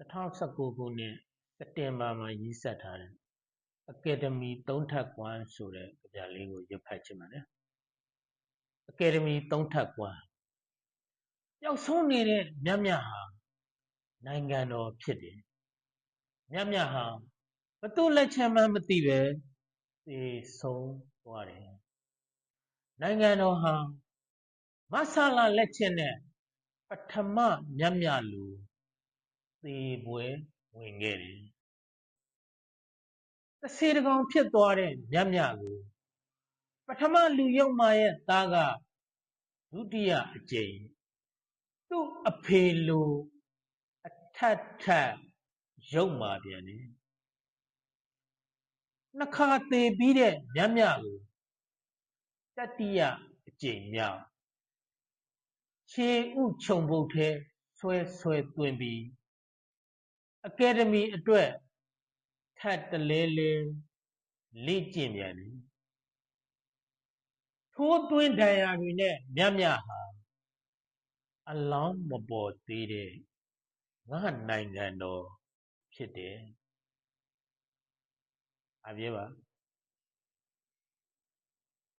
2019 ခုနှစ်စက်တင်ဘာမှာရေးဆက်ထားတဲ့ Academy 3 ထပ်ကွမ်းဆိုတဲ့ကြပြလေးကိုရွတ်ဖတ်ချင်ပါတယ်။ Academy 3 ထပ်ကွမ်းပျောက်ဆုံးနေတဲ့မြတ်မြတ်ဟာနိုင်ငံတော်ဖြစ်တယ်။မြတ်မြတ်ဟာဘသူ့လက်ချက်မှမသိပဲသေဆုံးသွားတယ်။နိုင်ငံတော်ဟာမဆလလက်ချက်နဲ့ပထမမြတ်မြတ်လူသေပွဲဝင်ခဲ့တယ်။တစေတကောင်ဖြစ်သွားတဲ့မြတ်မြတ်ကိုပထမလူယုတ်မာရဲ့သားကဒုတိယအကြိမ်သူ့အဖေလိုအထက်ထပ်ယုတ်မာပြန်တယ်။နှစ်ခါသေပြီးတဲ့မြတ်မြတ်ကိုတတိယအကြိမ်မြောက်ခြေဥခြုံပုတ်ထဲဆွဲသွင်းပြီးAcademy အတွက်ထပ်တလဲလဲလေ့ကျင့်ပြန်တယ်။ထိုးသွင်းဒဏ်ရာတွေနဲ့မြတ်မြတ်ဟာအလောင်းမပေါ်သေးတဲ့ငါနိုင်ငံတော်ဖြစ်တယ်။အားပြပါ